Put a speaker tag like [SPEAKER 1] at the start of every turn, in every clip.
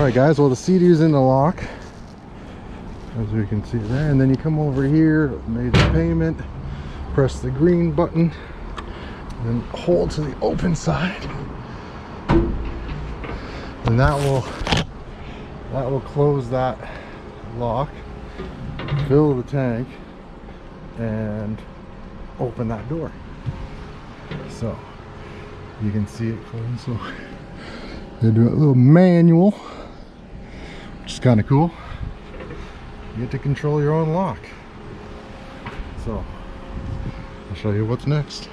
[SPEAKER 1] Alright guys, well the Sea-Doo's in the lock, as we can see there, and then you come over here, made the payment, press the green button, and then hold to the open side, and that will close that lock, fill the tank, and open that door. So you can see it close. So they do a little manual, which is kind of cool. You get to control your own lock. So I'll show you what's next.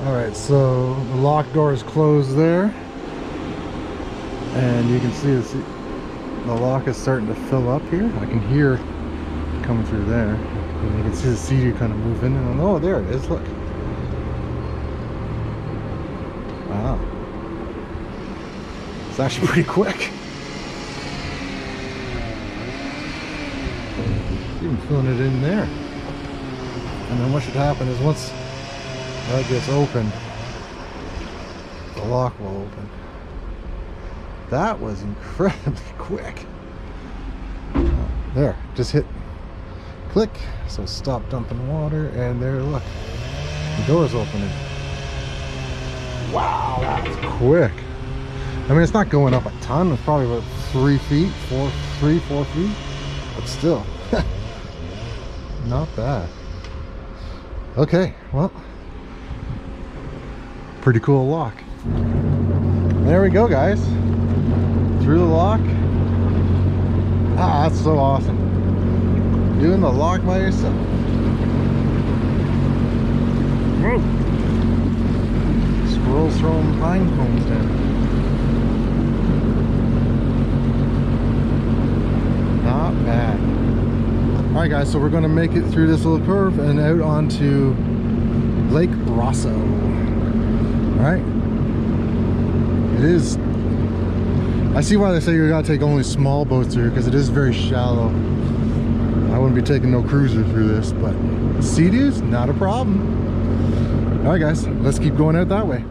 [SPEAKER 1] Alright, so the lock door is closed there, and you can see the lock is starting to fill up here. I can hear it coming through there, and you can see the Sea-Doo kind of move in, and oh, there it is, look. Wow, it's actually pretty quick. Even filling it in there. And then what should happen is once that gets open, the lock will open. That was incredibly quick. There, just hit click, so stop dumping water, and there, look, the door's opening. Wow, that's quick. I mean, it's not going up a ton, it's probably about 3 feet, 4 feet, but still, not bad. Okay, well, pretty cool lock. There we go, guys. Through the lock. Ah, that's so awesome. Doing the lock by yourself. Whoa. Squirrels throwing pine cones down. Not bad. Alright guys, so we're going to make it through this little curve and out onto Lake Rosseau. Alright. It is, I see why they say you gotta take only small boats through, because it is very shallow. I wouldn't be taking no cruiser through this, but Sea-Doo's not a problem. Alright guys, let's keep going out that way.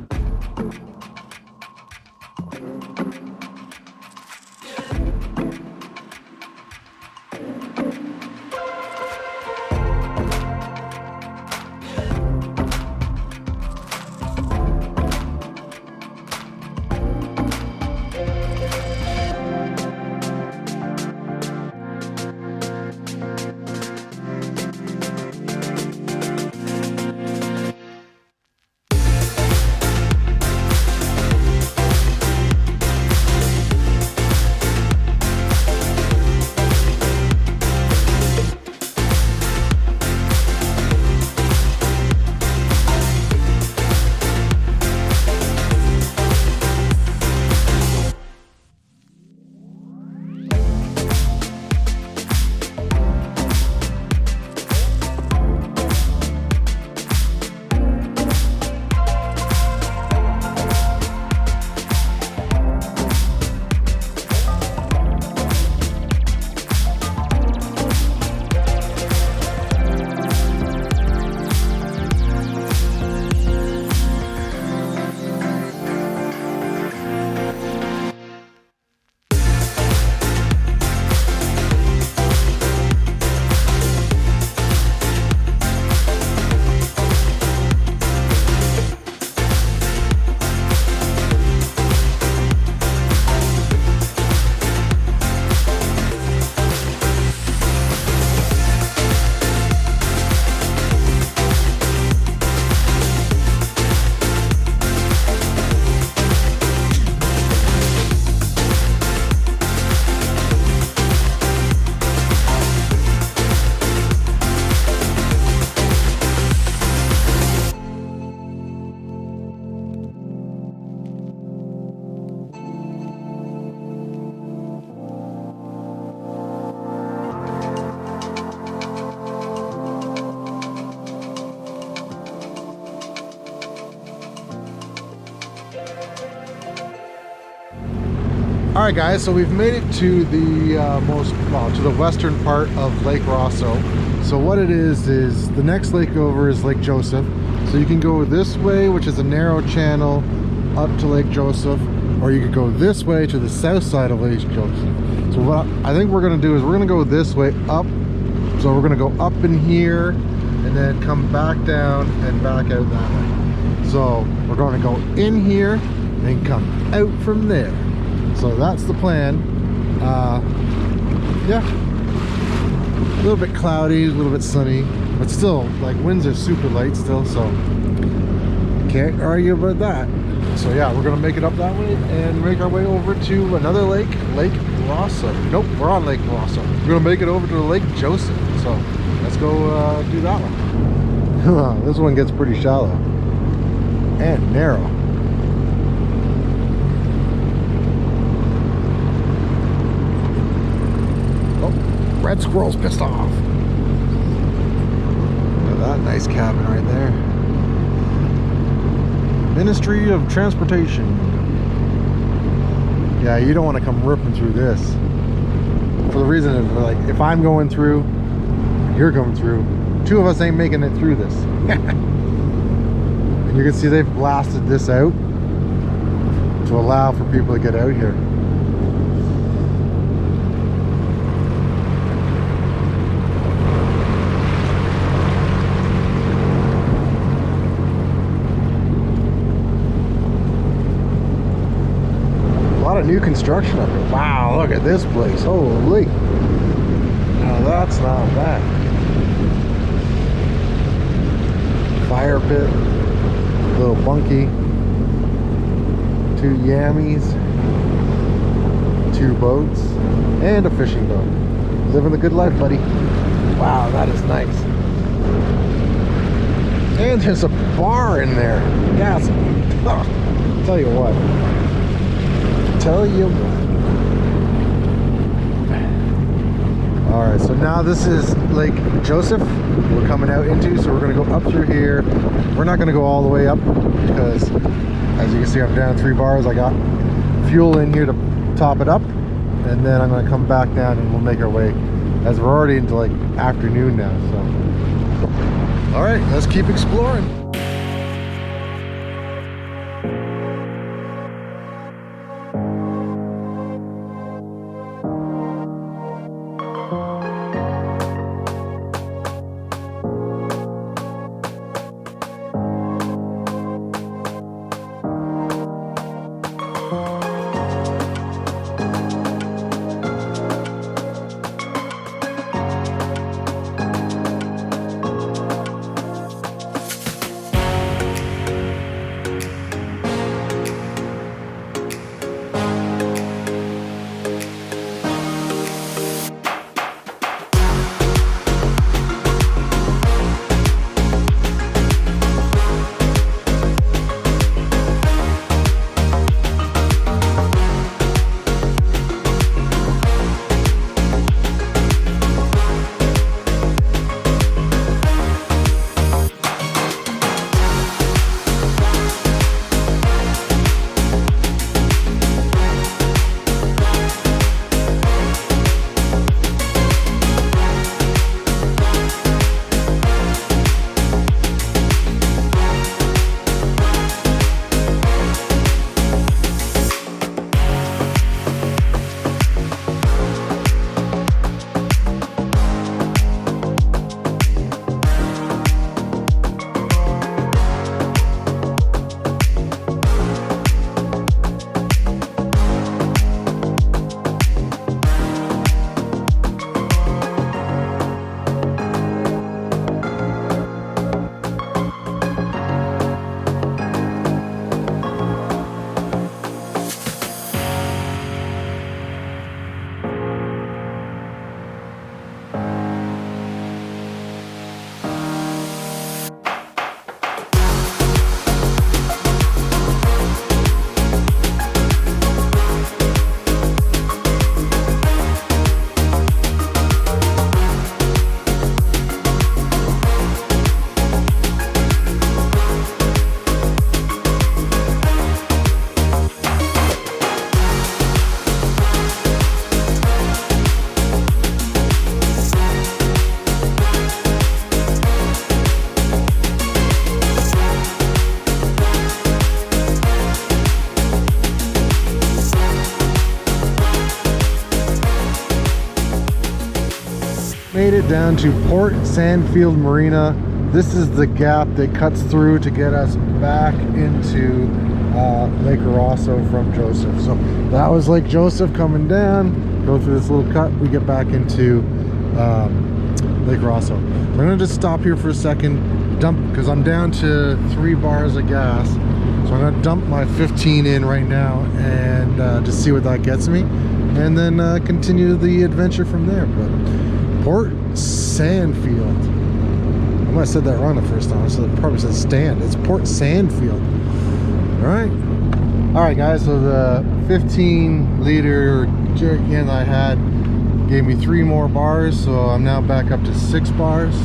[SPEAKER 1] Alright guys, so we've made it to the to the western part of Lake Rosseau. So what it is the next lake over is Lake Joseph. So you can go this way, which is a narrow channel, up to Lake Joseph, or you could go this way to the south side of Lake Joseph. So what I think we're gonna do is we're gonna go this way up. So we're gonna go up in here and then come back down and back out that way. So we're gonna go in here and then come out from there. So that's the plan. Yeah, a little bit cloudy, a little bit sunny, but still, like, winds are super light still, so can't argue about that. So yeah, we're gonna make it up that way and make our way over to another lake, Lake Rosseau. Nope, we're on Lake Rosseau. We're gonna make it over to Lake Joseph. So let's go do that one. This one gets pretty shallow and narrow. Red squirrel's pissed off. Look at that nice cabin right there. Ministry of Transportation. Yeah, you don't want to come ripping through this. For the reason of, like, if I'm going through, you're going through, two of us ain't making it through this. And you can see they've blasted this out to allow for people to get out here. New construction up here. Wow, look at this place. Holy. Now that's not bad. Fire pit, little bunkie, 2 yammies, 2 boats, and a fishing boat. Living the good life, buddy. Wow, that is nice. And there's a bar in there. Yes. Tell you what. Tell you what. All right, so now this is Lake Joseph we're coming out into, so we're gonna go up through here. We're not gonna go all the way up because, as you can see, I'm down 3 bars. I got fuel in here to top it up, and then I'm gonna come back down and we'll make our way, as we're already into like afternoon now. So, all right, let's keep exploring. it down to Port Sandfield Marina. This is the gap that cuts through to get us back into Lake Rosseau from Joseph. So that was Lake Joseph coming down, go through this little cut, we get back into Lake Rosseau. I'm gonna just stop here for a second, dump, because I'm down to 3 bars of gas. So I'm gonna dump my 15 in right now and just see what that gets me, and then continue the adventure from there. But Port Sandfield, I might have said that wrong the first time. I probably said stand. It's Port Sandfield. All right guys, so the 15-liter jerry can I had gave me 3 more bars, so I'm now back up to 6 bars.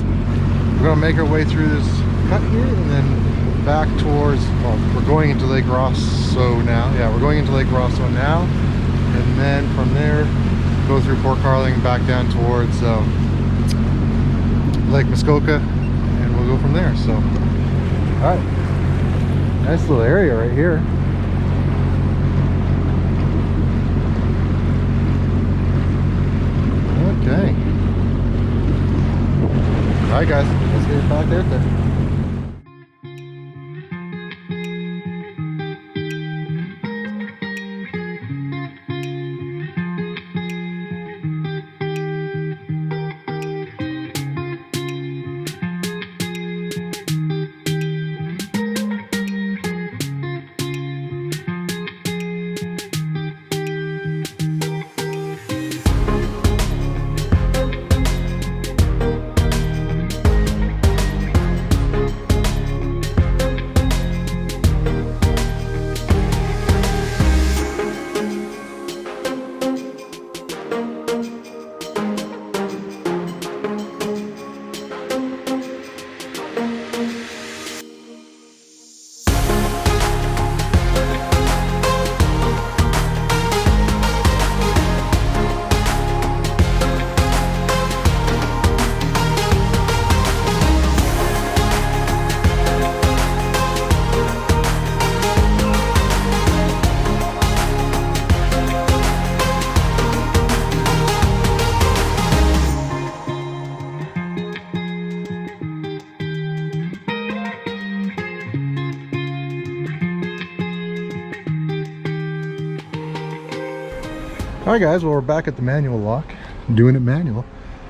[SPEAKER 1] We're gonna make our way through this cut here and then back towards, well, we're going into Lake Rosseau now. Yeah, we're going into Lake Rosseau now, and then from there go through Port Carling back down towards Lake Muskoka, and we'll go from there. So all right, nice little area right here. Okay. All right guys, let's get back there. All right guys, well we're back at the manual lock, doing it manual.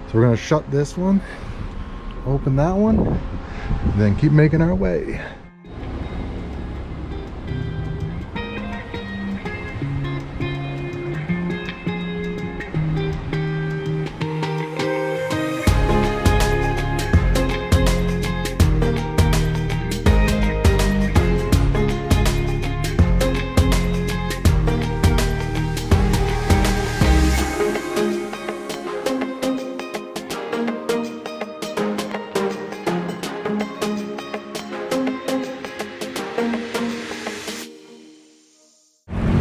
[SPEAKER 1] So we're gonna shut this one, open that one, then keep making our way.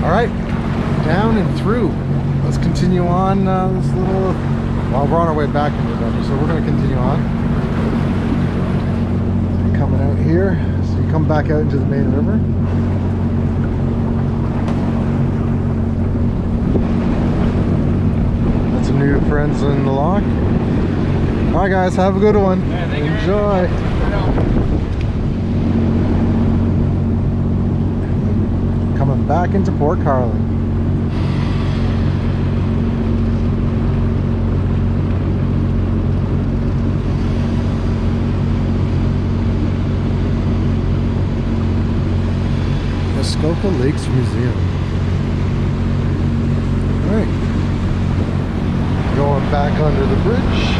[SPEAKER 1] Alright, down and through. Let's continue on this little, well, we're on our way back into the adventure, so we're going to continue on. Coming out here, so you come back out into the main river. Got some new friends in the lock. Alright guys, have a good one. Yeah, enjoy. Coming back into Port Carling. Muskoka Lakes Museum. Alright. Going back under the bridge.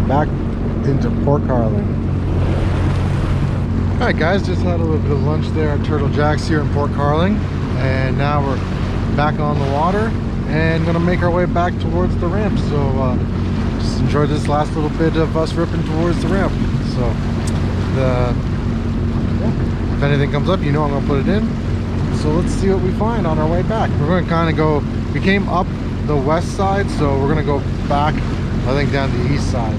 [SPEAKER 1] Back into Port Carling. Alright guys, just had a little bit of lunch there at Turtle Jack's here in Port Carling, and now we're back on the water and gonna make our way back towards the ramp. So just enjoy this last little bit of us ripping towards the ramp. So if anything comes up, you know I'm gonna put it in. So let's see what we find on our way back. We're gonna kind of go, we came up the west side, so we're gonna go back, I think down the east side,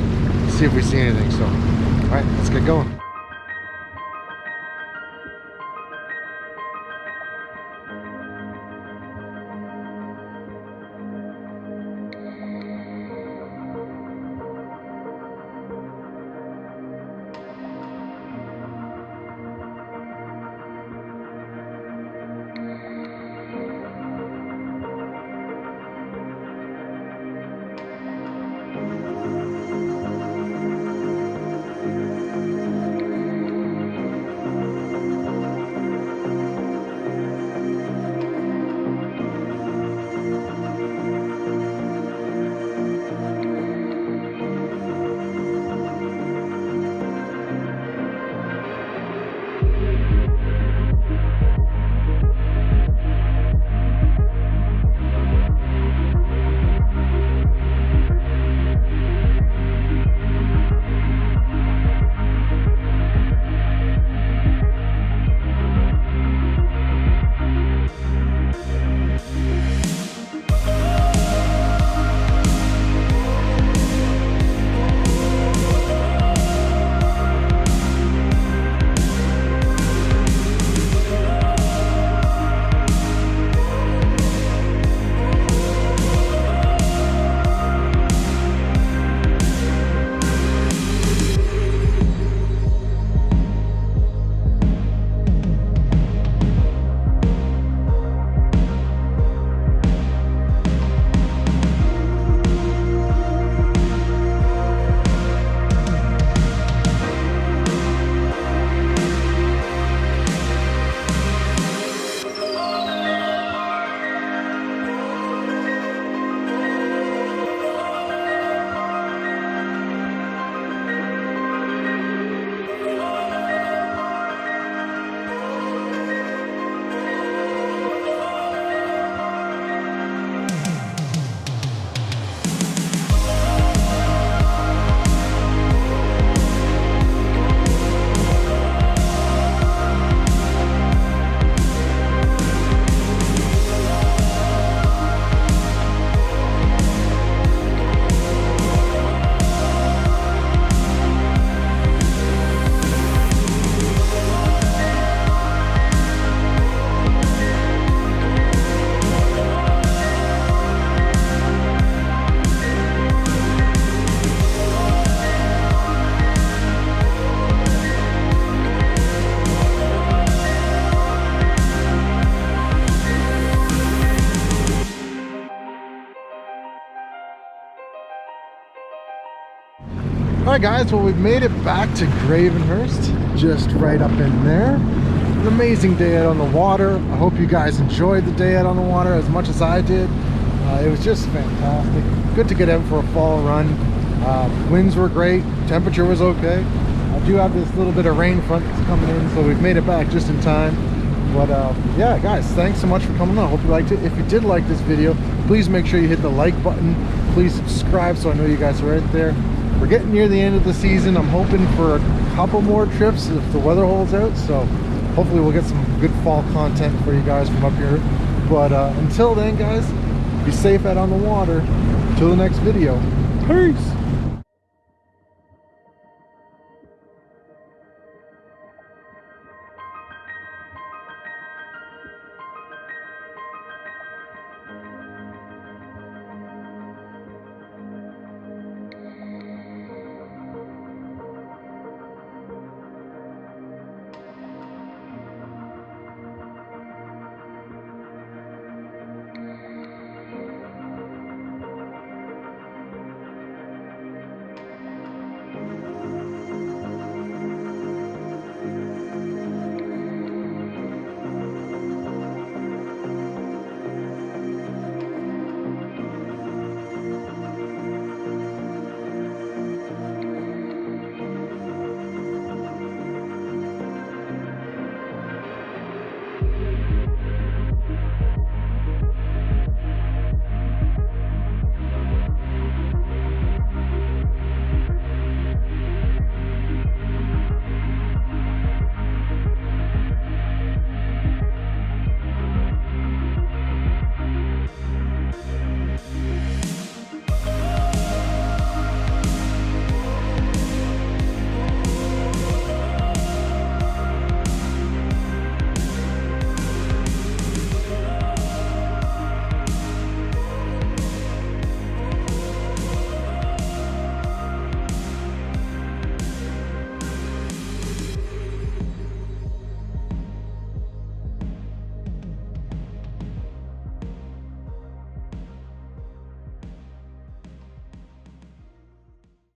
[SPEAKER 1] see if we see anything. So, all right, let's get going. All right, guys, well, we've made it back to Gravenhurst, just right up in there. An amazing day out on the water. I hope you guys enjoyed the day out on the water as much as I did. It was just fantastic. Good to get out for a fall run. Winds were great, temperature was okay. I do have this little bit of rain front that's coming in, so we've made it back just in time. But yeah, guys, thanks so much for coming on. I hope you liked it. If you did like this video, please make sure you hit the like button. Please subscribe so I know you guys are right there. We're getting near the end of the season. I'm hoping for a couple more trips if the weather holds out, so hopefully we'll get some good fall content for you guys from up here. But until then, guys, be safe out on the water. Till the next video. Peace.